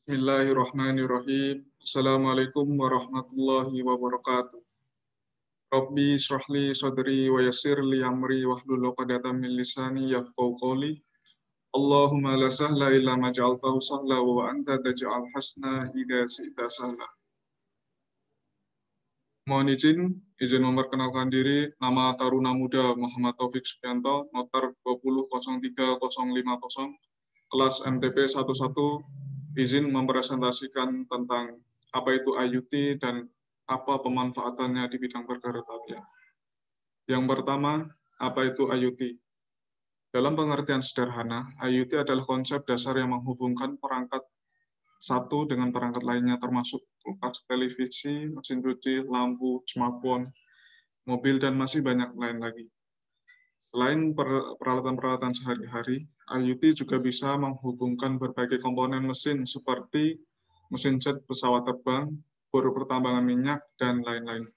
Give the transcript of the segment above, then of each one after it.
Bismillahirrahmanirrahim. Assalamualaikum warahmatullahi wabarakatuh. Rabbi shrah li sadri wa yassir li amri wahlul 'uqdatam min lisani yafqahu qawli. Allahumma la sahla illa ma ja'altahu sahla wa anta taj'al hasna idza syi'ta sahla. Mohon izin memperkenalkan diri, nama Taruna Muda Muhammad Taufik Subianto, notar 2003050, kelas MTP 11, izin mempresentasikan tentang apa itu IoT dan apa pemanfaatannya di bidang perkeretaapian. Yang pertama, apa itu IoT? Dalam pengertian sederhana, IoT adalah konsep dasar yang menghubungkan perangkat satu dengan perangkat lainnya termasuk kulkas, televisi, mesin cuci, lampu, smartphone, mobil, dan masih banyak lain lagi. Selain peralatan-peralatan sehari-hari, IoT juga bisa menghubungkan berbagai komponen mesin seperti mesin jet pesawat terbang, bor pertambangan minyak, dan lain-lain.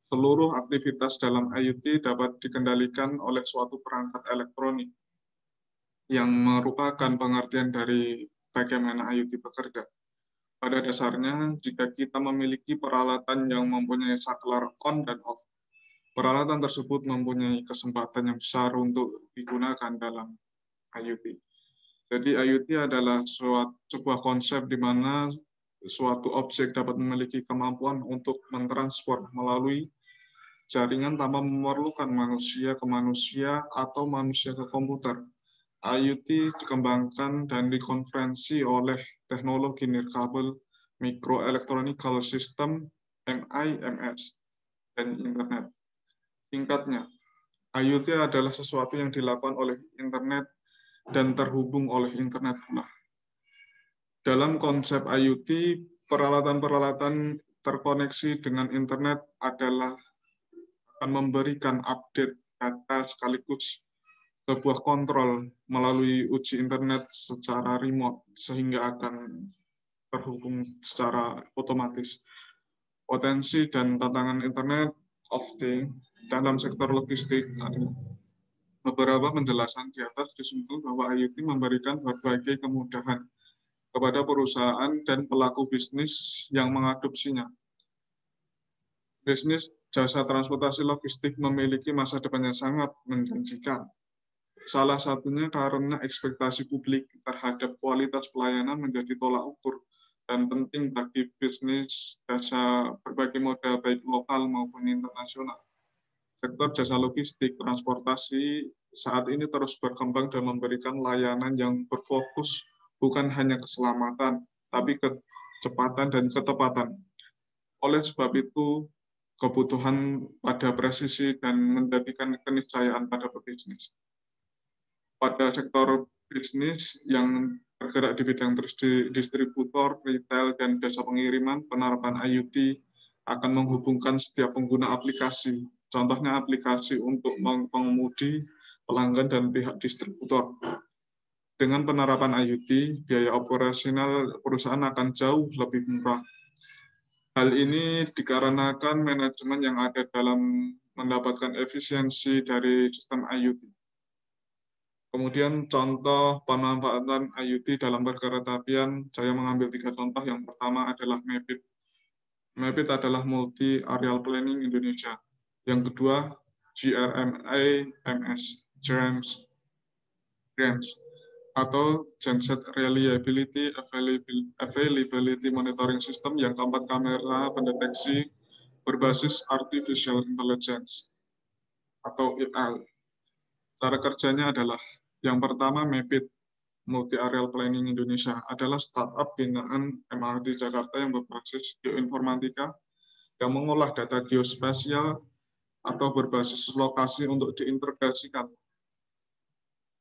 Seluruh aktivitas dalam IoT dapat dikendalikan oleh suatu perangkat elektronik yang merupakan pengertian dari bagaimana IoT bekerja. Pada dasarnya, jika kita memiliki peralatan yang mempunyai saklar on dan off, peralatan tersebut mempunyai kesempatan yang besar untuk digunakan dalam IoT. Jadi IoT adalah sebuah konsep di mana suatu objek dapat memiliki kemampuan untuk mentransfer melalui jaringan tanpa memerlukan manusia ke manusia atau manusia ke komputer. IoT dikembangkan dan dikonferensi oleh teknologi nirkabel, microelectronic system, MIMS, dan internet. Singkatnya, IoT adalah sesuatu yang dilakukan oleh internet dan terhubung oleh internet pula. Dalam konsep IoT, peralatan-peralatan terkoneksi dengan internet adalah akan memberikan update data sekaligus sebuah kontrol melalui uji internet secara remote sehingga akan terhubung secara otomatis. Potensi dan tantangan Internet of Things dalam sektor logistik adalah beberapa penjelasan di atas disentuh bahwa IoT memberikan berbagai kemudahan kepada perusahaan dan pelaku bisnis yang mengadopsinya. Bisnis jasa transportasi logistik memiliki masa depan yang sangat menjanjikan. Salah satunya karena ekspektasi publik terhadap kualitas pelayanan menjadi tolak ukur dan penting bagi bisnis jasa berbagai moda baik lokal maupun internasional. Sektor jasa logistik transportasi saat ini terus berkembang dan memberikan layanan yang berfokus bukan hanya keselamatan, tapi kecepatan dan ketepatan. Oleh sebab itu, kebutuhan pada presisi dan menjadikan keniscayaan pada pebisnis. Pada sektor bisnis yang bergerak di bidang distributor, retail, dan jasa pengiriman, penerapan IoT akan menghubungkan setiap pengguna aplikasi. Contohnya aplikasi untuk pengemudi, pelanggan, dan pihak distributor. Dengan penerapan IoT, biaya operasional perusahaan akan jauh lebih murah. Hal ini dikarenakan manajemen yang ada dalam mendapatkan efisiensi dari sistem IoT. Kemudian contoh pemanfaatan IoT dalam perkeretaapian, saya mengambil 3 contoh. Yang pertama adalah MEPIT. MEPIT adalah Multi Areal Planning Indonesia. Yang kedua, GRMAMS, GRAMS, atau Genset Reliability Availability Monitoring System. Yang keempat, kamera pendeteksi berbasis Artificial Intelligence, atau AI. Cara kerjanya adalah, yang pertama, MEPIT, Multi Areal Planning Indonesia, adalah startup binaan MRT Jakarta yang berbasis geoinformatika, yang mengolah data geospasial atau berbasis lokasi untuk diintegrasikan.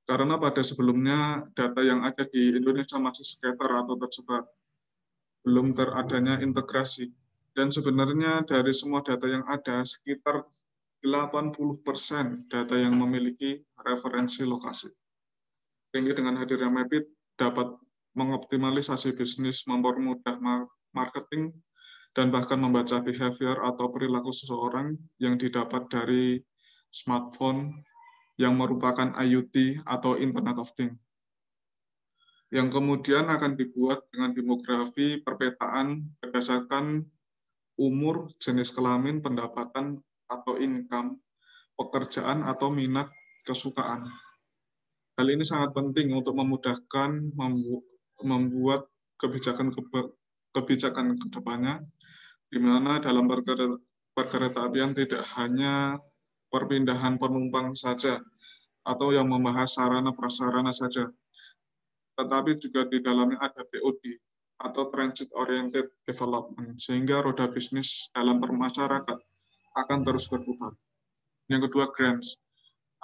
Karena pada sebelumnya data yang ada di Indonesia masih scatter atau tersebar, belum teradanya integrasi. Dan sebenarnya dari semua data yang ada, sekitar 80% data yang memiliki referensi lokasi. Sehingga dengan hadirnya MEPIT dapat mengoptimalisasi bisnis, mempermudah marketing, dan bahkan membaca behavior atau perilaku seseorang yang didapat dari smartphone yang merupakan IoT atau Internet of Things. yang kemudian akan dibuat dengan demografi perpetaan berdasarkan umur, jenis kelamin, pendapatan atau income, pekerjaan atau minat kesukaan. Hal ini sangat penting untuk memudahkan membuat kebijakan ke depannya, di mana dalam perkeretaapian tidak hanya perpindahan penumpang saja atau yang membahas sarana prasarana saja, tetapi juga di dalamnya ada TOD atau Transit Oriented Development, sehingga roda bisnis dalam bermasyarakat akan terus berputar. Yang kedua, grants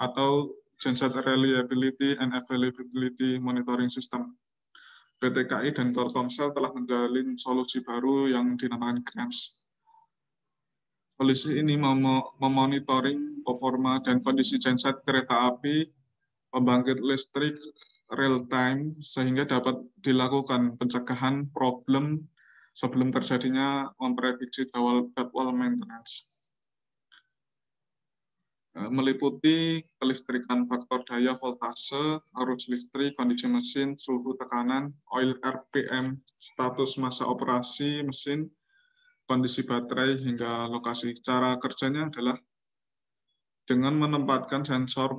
atau Genset Reliability and Availability Monitoring System. PT KAI dan Telkomsel telah menjalin solusi baru yang dinamakan grants. Solusi ini memonitoring performa dan kondisi genset kereta api, pembangkit listrik real time, sehingga dapat dilakukan pencegahan problem sebelum terjadinya memprediksi jadwal maintenance. Meliputi kelistrikan faktor daya voltase, arus listrik, kondisi mesin, suhu tekanan, oil RPM, status masa operasi mesin, kondisi baterai, hingga lokasi. Cara kerjanya adalah dengan menempatkan sensor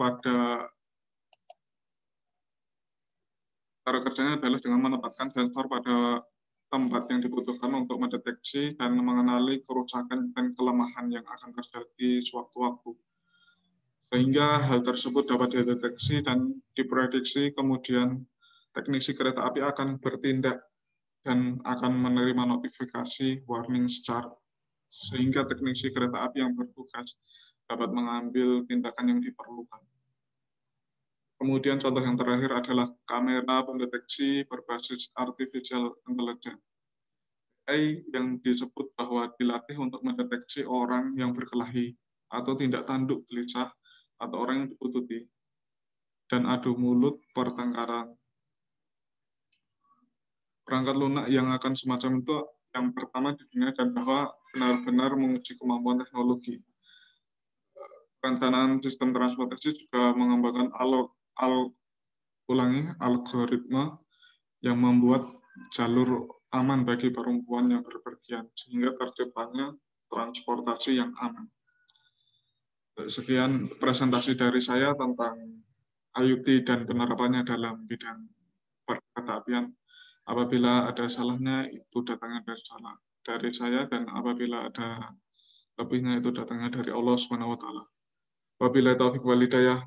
pada tempat yang dibutuhkan untuk mendeteksi dan mengenali kerusakan dan kelemahan yang akan terjadi sewaktu-waktu. Sehingga hal tersebut dapat dideteksi dan diprediksi, kemudian teknisi kereta api akan bertindak dan akan menerima notifikasi warning start, sehingga teknisi kereta api yang bertugas dapat mengambil tindakan yang diperlukan. Kemudian contoh yang terakhir adalah kamera pendeteksi berbasis artificial intelligence. AI yang disebut bahwa dilatih untuk mendeteksi orang yang berkelahi atau tindak tanduk gelisah atau orang yang dibututi dan adu mulut pertengkaran. Perangkat lunak yang akan semacam itu yang pertama di dunia dan bahwa benar-benar menguji kemampuan teknologi. Perencanaan sistem transportasi juga mengembangkan algoritma yang membuat jalur aman bagi perempuan yang berpergian, sehingga terciptanya transportasi yang aman. Sekian presentasi dari saya tentang IoT dan penerapannya dalam bidang perkeretaapian. Apabila ada salahnya, itu datangnya dari saya, dan apabila ada lebihnya, itu datangnya dari Allah SWT. Wabillahi taufiq wal hidayah,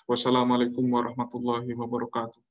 wassalamualaikum warahmatullahi wabarakatuh.